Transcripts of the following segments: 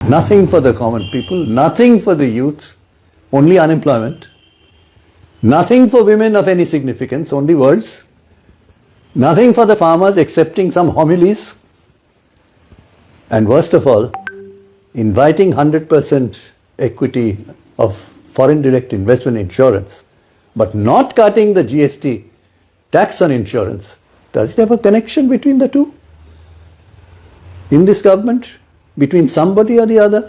Nothing for the common people, nothing for the youth, only unemployment. Nothing for women of any significance, only words. Nothing for the farmers excepting some homilies. And worst of all, inviting 100% equity of foreign direct investment insurance, but not cutting the GST tax on insurance. Does it have a connection between the two? In this government, between somebody or the other,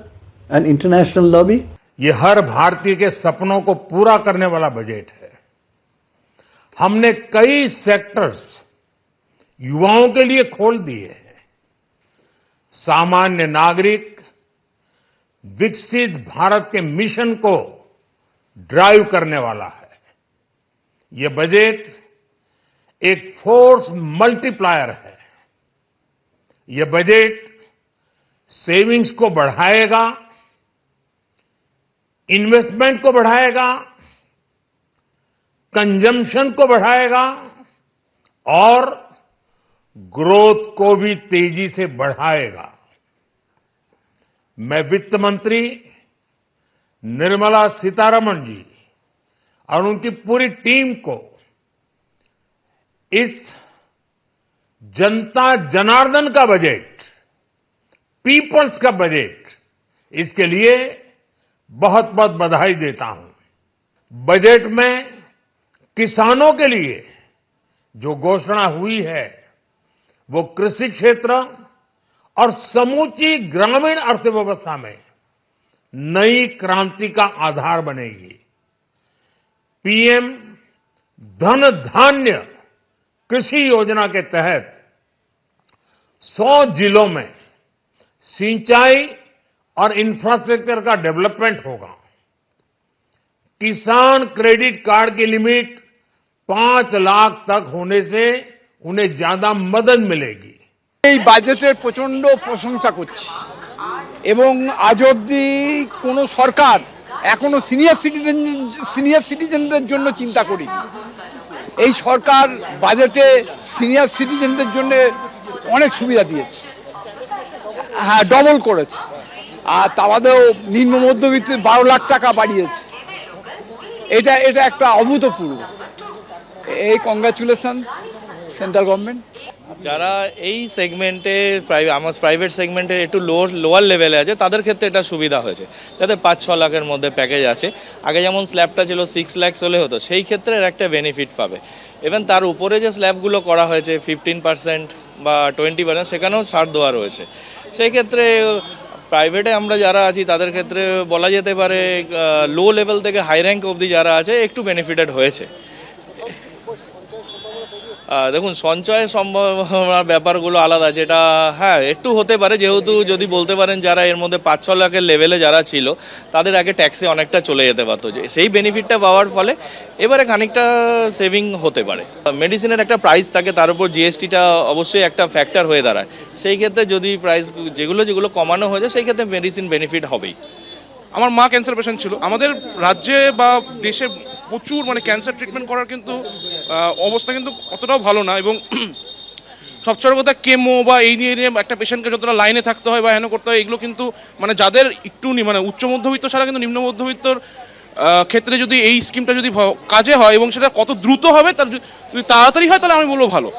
an international lobby? ये हर भारतीय के सपनों को पूरा करने वाला budget है। हमने कई सेक्टर्स युवाओं के लिए खोल दिए हैं। सामान्य नागरिक विकसित भारत के मिशन को ड्राइव करने वाला है। ये बजट एक फोर्स मल्टीप्लायर है। ये बजट सेविंग्स को बढ़ाएगा, इन्वेस्टमेंट को बढ़ाएगा, कंजम्पशन को बढ़ाएगा और ग्रोथ को भी तेजी से बढ़ाएगा। मैं वित्त मंत्री निर्मला सीतारमण जी और उनकी पूरी टीम को इस जनता जनार्दन का बजट, पीपल्स का बजट, इसके लिए बहुत बहुत बधाई देता हूं। बजट में किसानों के लिए जो घोषणा हुई है वो कृषि क्षेत्र और समूची ग्रामीण अर्थव्यवस्था में नई क्रांति का आधार बनेगी। पीएम धन धान्य कृषि योजना के तहत 100 जिलों में सिंचाई और इंफ्रास्ट्रक्चर का डेवलपमेंट होगा। किसान क्रेडिट कार्ड की लिमिट 5 लाख तक होने से उन्हें ज्यादा मदद मिलेगी। এই বাজেটের প্রচন্ড প্রশংসা করছি এবং আজ অবধি কোনো সরকার এখনো সিনিয়র সিটিজেনদের জন্য চিন্তা করেনি। এই সরকার বাজেটে সিনিয়র সিটিজেনদের জন্য অনেক সুবিধা দিয়েছে, হ্যাঁ ডবল করেছে। আর তা বাদেও নিম্ন মধ্যবিত্তের 12 লাখ টাকা বাড়িয়েছে। এটা একটা অভূতপূর্ব। এই কংগ্রাচুলেশন সেন্ট্রাল গভর্নমেন্ট। যারা এই সেগমেন্টে প্রাইভেট সেগমেন্টে একটু লোয়ার লেভেলে আছে তাদের ক্ষেত্রে এটা সুবিধা হয়েছে, যাতে 5-6 লাখের মধ্যে প্যাকেজ আছে। আগে যেমন স্ল্যাবটা ছিল 6 লাখ হলে হতো, সেই ক্ষেত্রে একটা বেনিফিট পাবে। ইভেন তার উপরে যে স্ল্যাবগুলো করা হয়েছে 15% বা 20%, সেখানেও ছাড় দেওয়া রয়েছে। সেই ক্ষেত্রে প্রাইভেটে আমরা যারা আছি তাদের ক্ষেত্রে বলা যেতে পারে লো লেভেল থেকে হাই র্যাঙ্ক অবধি যারা আছে একটু বেনিফিটেড হয়েছে। দেখুন, সঞ্চয় সম্ভাবনার ব্যাপারগুলো আলাদা, যেটা হ্যাঁ একটু হতে পারে, যেহেতু যদি বলতে পারেন যারা এর মধ্যে 5-6 লাখের লেভেলে যারা ছিল তাদের আগে ট্যাক্সে অনেকটা চলে যেতে পারতো, যে সেই বেনিফিটটা পাওয়ার ফলে এবারে খানিকটা সেভিং হতে পারে। মেডিসিনের একটা প্রাইস থাকে, তার উপর জিএসটিটা অবশ্যই একটা ফ্যাক্টর হয়ে দাঁড়ায়। সেই ক্ষেত্রে যদি প্রাইস যেগুলো কমানো হয়েছে সেই ক্ষেত্রে মেডিসিন বেনিফিট হবেই। আমার মা ক্যান্সার পেশেন্ট ছিল। আমাদের রাজ্যে বা দেশে প্রচুর ক্যান্সার ট্রিটমেন্ট করার কিন্তু অবস্থা কিন্তু অতটাও ভালো না, এবং সবচেয়ে কথা কেমো বা এই নিয়ে একটা পেশেন্টকে যতটা লাইনে থাকতে হয় বা হেন করতে হয়, এগুলো কিন্তু যাদের একটু উচ্চ মধ্যবিত্ত ছাড়া কিন্তু নিম্ন মধ্যবিত্তর ক্ষেত্রে যদি এই স্কিমটা যদি কাজে হয় এবং সেটা কত দ্রুত হবে, তার যদি তাড়াতাড়ি হয় তাহলে আমি বলবো ভালো।